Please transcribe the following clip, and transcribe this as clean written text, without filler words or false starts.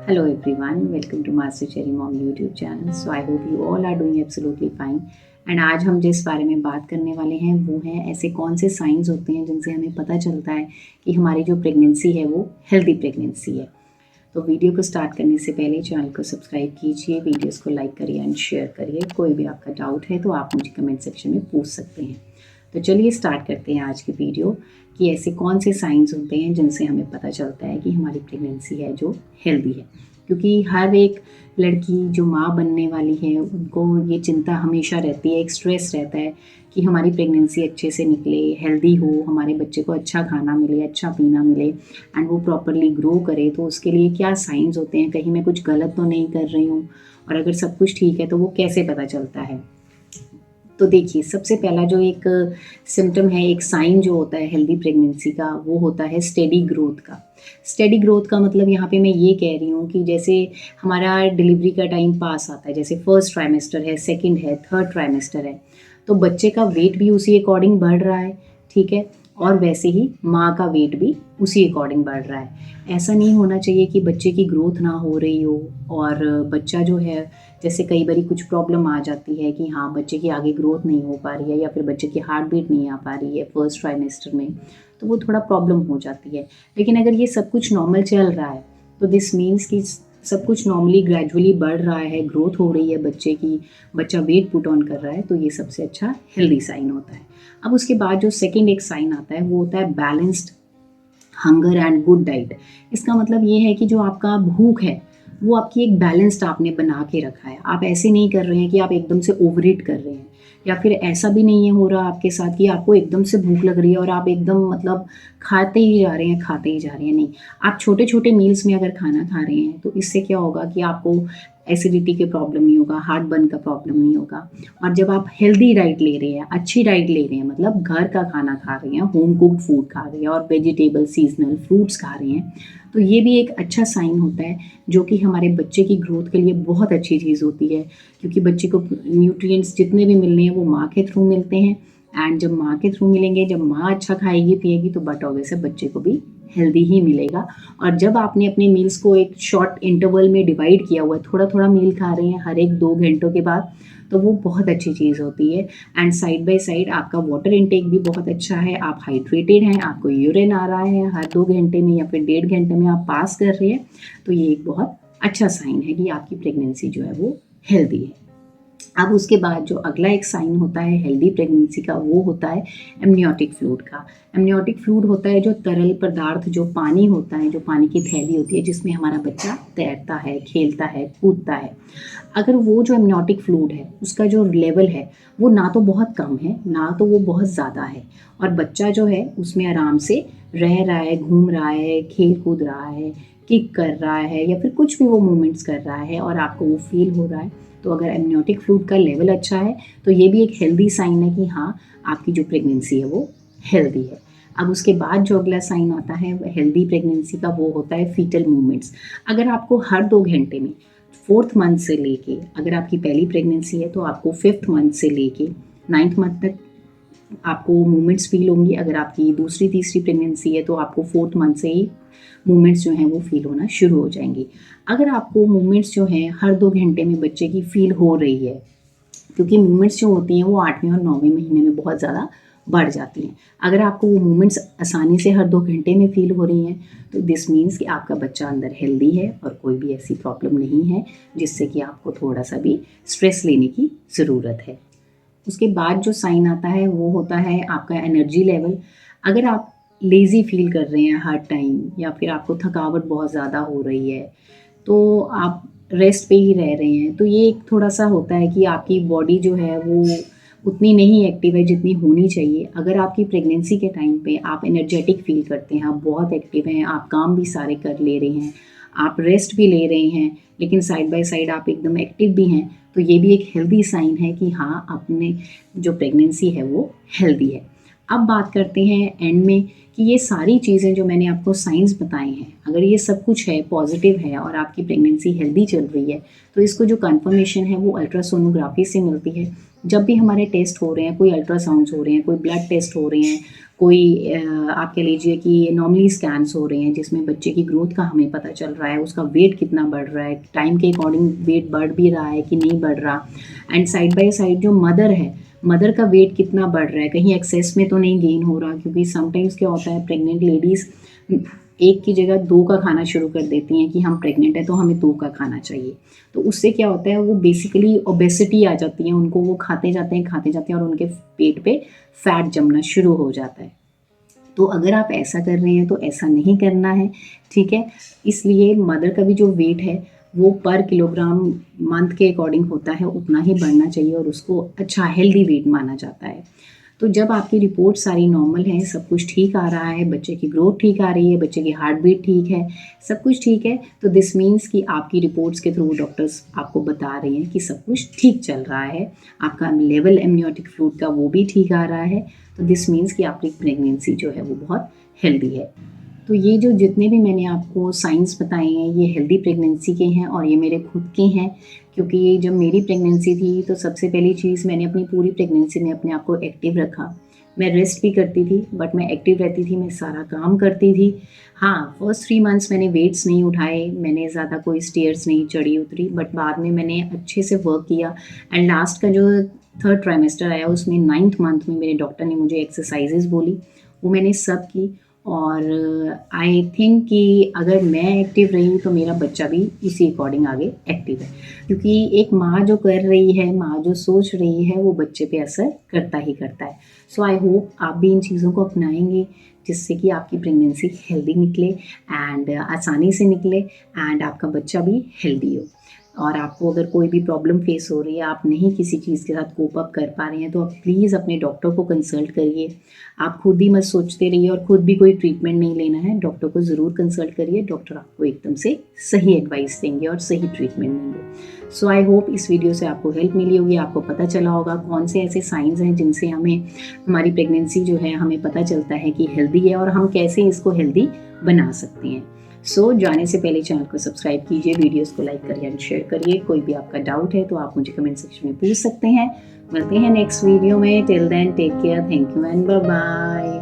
Hello everyone, welcome to Master Cherry Mom YouTube channel. So I hope you all are doing absolutely fine. And आज हम जिस बारे में बात करने वाले हैं वो हैं ऐसे कौन से साइंस होते हैं जिनसे हमें पता चलता है कि हमारी जो प्रेगनेंसी है वो हेल्दी प्रेगनेंसी है। तो वीडियो को स्टार्ट करने से पहले चैनल को सब्सक्राइब कीजिए, वीडियोस को लाइक करिए एंड शेयर करिए। कोई भी आपका डाउट है तो आप मुझे कमेंट सेक्शन में पूछ सकते हैं। तो चलिए स्टार्ट करते हैं आज की वीडियो कि ऐसे कौन से साइंस होते हैं जिनसे हमें पता चलता है कि हमारी प्रेगनेंसी है जो हेल्दी है। क्योंकि हर एक लड़की जो माँ बनने वाली है उनको ये चिंता हमेशा रहती है, एक स्ट्रेस रहता है कि हमारी प्रेगनेंसी अच्छे से निकले, हेल्दी हो, हमारे बच्चे को अच्छा खाना मिले, अच्छा पीना मिले एंड वो प्रॉपरली ग्रो करे। तो उसके लिए क्या साइंस होते हैं, कहीं मैं कुछ गलत तो नहीं कर रही हूँ, और अगर सब कुछ ठीक है तो वो कैसे पता चलता है। तो देखिए, सबसे पहला जो एक सिम्टम है, एक साइन जो होता है हेल्दी प्रेगनेंसी का, वो होता है स्टेडी ग्रोथ का। स्टेडी ग्रोथ का मतलब यहाँ पे मैं ये कह रही हूँ कि जैसे हमारा डिलीवरी का टाइम पास आता है, जैसे फर्स्ट ट्राइमेस्टर है, सेकंड है, थर्ड ट्राइमेस्टर है, तो बच्चे का वेट भी उसी अकॉर्डिंग बढ़ रहा है, ठीक है, और वैसे ही माँ का वेट भी उसी अकॉर्डिंग बढ़ रहा है। ऐसा नहीं होना चाहिए कि बच्चे की ग्रोथ ना हो रही हो और बच्चा जो है, जैसे कई बारी कुछ प्रॉब्लम आ जाती है कि हाँ बच्चे की आगे ग्रोथ नहीं हो पा रही है या फिर बच्चे की हार्ट बीट नहीं आ पा रही है फर्स्ट ट्राइमेस्टर में, तो वो थोड़ा प्रॉब्लम हो जाती है। लेकिन अगर ये सब कुछ नॉर्मल चल रहा है तो दिस मीन्स कि सब कुछ नॉर्मली ग्रेजुअली बढ़ रहा है, ग्रोथ हो रही है बच्चे की, बच्चा वेट पुट ऑन कर रहा है, तो ये सबसे अच्छा हेल्दी साइन होता है। अब उसके बाद जो सेकेंड एक साइन आता है वो होता है balanced hunger and good diet. इसका मतलब ये है कि जो आपका भूख है वो आपकी एक बैलेंस्ड आपने बना के रखा है। आप ऐसे नहीं कर रहे हैं कि आप एकदम से ओवर ईट कर रहे हैं, या फिर ऐसा भी नहीं है हो रहा आपके साथ कि आपको एकदम से भूख लग रही है और आप एकदम मतलब खाते ही जा रहे हैं, खाते ही जा रहे हैं। नहीं, आप छोटे छोटे मील्स में अगर खाना खा रहे हैं तो इससे क्या होगा कि आपको एसिडिटी के प्रॉब्लम नहीं होगा, हार्ट बर्न का प्रॉब्लम नहीं होगा। और जब आप हेल्दी डाइट ले रहे हैं, अच्छी डाइट ले रहे हैं, मतलब घर का खाना खा रहे हैं, होम कुक्ड फूड खा रहे हैं और वेजिटेबल सीजनल फ्रूट्स खा रहे हैं, तो ये भी एक अच्छा साइन होता है जो कि हमारे बच्चे की ग्रोथ के लिए बहुत अच्छी चीज़ होती है। क्योंकि बच्चे को न्यूट्रिएंट्स जितने भी मिलने हैं वो माँ के थ्रू मिलते हैं, एंड जब माँ के थ्रू मिलेंगे, जब माँ अच्छा खाएगी पिएगी तो बट ऑब्वियस बच्चे को भी हेल्दी ही मिलेगा। और जब आपने अपने मील्स को एक शॉर्ट इंटरवल में डिवाइड किया हुआ है, थोड़ा थोड़ा मील खा रहे हैं हर एक 2 घंटों के बाद, तो वो बहुत अच्छी चीज़ होती है। एंड साइड बाय साइड आपका वाटर इनटेक भी बहुत अच्छा है, आप हाइड्रेटेड हैं, आपको यूरिन आ रहा है हर 2 घंटे में या फिर 1.5 घंटे में आप पास कर रहे हैं, तो ये एक बहुत अच्छा साइन है कि आपकी प्रेगनेंसी जो है वो हेल्दी है। अब उसके बाद जो अगला एक साइन होता है हेल्दी प्रेगनेंसी का वो होता है एमनियोटिक फ्लूइड का। एमनियोटिक फ्लूइड होता है जो तरल पदार्थ, जो पानी होता है, जो पानी की थैली होती है जिसमें हमारा बच्चा तैरता है, खेलता है, कूदता है। अगर वो जो एमनियोटिक फ्लूइड है उसका जो लेवल है वो ना तो बहुत कम है ना तो वो बहुत ज़्यादा है, और बच्चा जो है उसमें आराम से रह रहा है, घूम रहा है, खेल कूद रहा है, किक कर रहा है या फिर कुछ भी वो मूवमेंट्स कर रहा है और आपको वो फील हो रहा है, तो अगर एमनियोटिक फ्लूइड का लेवल अच्छा है तो ये भी एक हेल्दी साइन है कि हाँ आपकी जो प्रेगनेंसी है वो हेल्दी है। अब उसके बाद जो अगला साइन आता है हेल्दी प्रेगनेंसी का वो होता है फीटल मूवमेंट्स। अगर आपको हर 2 घंटे में फोर्थ मंथ से लेके, अगर आपकी पहली प्रेगनेंसी है तो आपको फिफ्थ मंथ से लेके 9th मंथ तक आपको मूवमेंट्स फील होंगी। अगर आपकी दूसरी तीसरी प्रेगनेंसी है तो आपको फोर्थ मंथ से ही मूवमेंट्स जो हैं वो फील होना शुरू हो जाएंगी। अगर आपको मूवमेंट्स जो हैं हर 2 घंटे में बच्चे की फील हो रही है, क्योंकि मूवमेंट्स जो होती हैं वो 8वें और 9वें महीने में बहुत ज़्यादा बढ़ जाती हैं, अगर आपको वो मूवमेंट्स आसानी से हर 2 घंटे में फील हो रही हैं तो दिस मीन्स कि आपका बच्चा अंदर हेल्दी है और कोई भी ऐसी प्रॉब्लम नहीं है जिससे कि आपको थोड़ा सा भी स्ट्रेस लेने की ज़रूरत है। उसके बाद जो साइन आता है वो होता है आपका एनर्जी लेवल। अगर आप लेज़ी फील कर रहे हैं हर टाइम या फिर आपको थकावट बहुत ज़्यादा हो रही है तो आप रेस्ट पे ही रह रहे हैं, तो ये एक थोड़ा सा होता है कि आपकी बॉडी जो है वो उतनी नहीं एक्टिव है जितनी होनी चाहिए। अगर आपकी प्रेगनेंसी के टाइम पे आप एनर्जेटिक फील करते हैं, आप बहुत एक्टिव हैं, आप काम भी सारे कर ले रहे हैं, आप रेस्ट भी ले रहे हैं, लेकिन साइड बाय साइड आप एकदम एक्टिव भी हैं, तो ये भी एक हेल्दी साइन है कि हाँ अपने जो प्रेगनेंसी है वो हेल्दी है। अब बात करते हैं एंड में कि ये सारी चीज़ें जो मैंने आपको साइंस बताए हैं, अगर ये सब कुछ है, पॉजिटिव है और आपकी प्रेगनेंसी हेल्दी चल रही है, तो इसको जो कंफर्मेशन है वो अल्ट्रासोनोग्राफी से मिलती है, जब भी हमारे टेस्ट हो रहे हैं, कोई अल्ट्रासाउंड्स हो रहे हैं, कोई ब्लड टेस्ट हो रहे हैं, कोई आप कह लीजिए कि नॉर्मली स्कैन्स हो रहे हैं जिसमें बच्चे की ग्रोथ का हमें पता चल रहा है, उसका वेट कितना बढ़ रहा है, टाइम के अकॉर्डिंग वेट बढ़ भी रहा है कि नहीं बढ़ रहा, एंड साइड बाय साइड जो मदर है, मदर का वेट कितना बढ़ रहा है, कहीं एक्सेस में तो नहीं गेन हो रहा, क्योंकि समटाइम्स क्या होता है प्रेग्नेंट लेडीज़ एक की जगह 2 का खाना शुरू कर देती हैं कि हम प्रेग्नेंट हैं तो हमें 2 का खाना चाहिए। तो उससे क्या होता है वो बेसिकली ओबेसिटी आ जाती है उनको, वो खाते जाते हैं और उनके पेट पे फैट जमना शुरू हो जाता है। तो अगर आप ऐसा कर रहे हैं तो ऐसा नहीं करना है, ठीक है? इसलिए मदर का भी जो वेट है वो पर किलोग्राम मंथ के अकॉर्डिंग होता है, उतना ही बढ़ना चाहिए और उसको अच्छा हेल्दी वेट माना जाता है। तो जब आपकी रिपोर्ट सारी नॉर्मल है, सब कुछ ठीक आ रहा है, बच्चे की ग्रोथ ठीक आ रही है, बच्चे की हार्ट बीट ठीक है, सब कुछ ठीक है, तो दिस मीन्स कि आपकी रिपोर्ट्स के थ्रू डॉक्टर्स आपको बता रहे हैं कि सब कुछ ठीक चल रहा है, आपका लेवल एमनियोटिक फ्लूइड का वो भी ठीक आ रहा है, तो दिस मीन्स कि आपकी प्रेगनेंसी जो है वो बहुत हेल्दी है। तो ये जो जितने भी मैंने आपको साइंस बताए हैं ये हेल्दी प्रेगनेंसी के हैं और ये मेरे खुद के हैं, क्योंकि जब मेरी प्रेगनेंसी थी तो सबसे पहली चीज़ मैंने अपनी पूरी प्रेगनेंसी में अपने आप को एक्टिव रखा। मैं रेस्ट भी करती थी बट मैं एक्टिव रहती थी, मैं सारा काम करती थी। हाँ, फर्स्ट 3 मंथ्स मैंने वेट्स नहीं उठाए, मैंने ज़्यादा कोई स्टेयर्स नहीं चढ़ी उतरी, बट बाद में मैंने अच्छे से वर्क किया एंड लास्ट का जो 3rd ट्राइमेस्टर आया उसमें 9th मंथ में मेरे डॉक्टर ने मुझे एक्सरसाइजेज़ बोली, वो मैंने सब की और आई थिंक कि अगर मैं एक्टिव रही तो मेरा बच्चा भी उसी अकॉर्डिंग आगे एक्टिव है, क्योंकि एक माँ जो कर रही है, माँ जो सोच रही है वो बच्चे पे असर करता ही करता है। सो आई होप आप भी इन चीज़ों को अपनाएंगे जिससे कि आपकी प्रेगनेंसी हेल्दी निकले एंड आसानी से निकले एंड आपका बच्चा भी हेल्दी हो। और आपको अगर कोई भी प्रॉब्लम फेस हो रही है, आप नहीं किसी चीज़ के साथ कोप अप कर पा रहे हैं, तो आप प्लीज़ अपने डॉक्टर को कंसल्ट करिए। आप खुद ही मत सोचते रहिए और खुद भी कोई ट्रीटमेंट नहीं लेना है, डॉक्टर को ज़रूर कंसल्ट करिए, डॉक्टर आपको एकदम से सही एडवाइस देंगे और सही ट्रीटमेंट देंगे। सो आई होप इस वीडियो से आपको हेल्प मिली होगी, आपको पता चला होगा कौन से ऐसे साइंस हैं जिनसे हमें हमारी प्रेगनेंसी जो है हमें पता चलता है कि हेल्दी है और हम कैसे इसको हेल्दी बना सकते हैं। सो जाने से पहले चैनल को सब्सक्राइब कीजिए, वीडियोस को लाइक करिए एंड शेयर करिए। कोई भी आपका डाउट है तो आप मुझे कमेंट सेक्शन में पूछ सकते हैं। मिलते हैं नेक्स्ट वीडियो में। Till then take care, thank you and bye bye.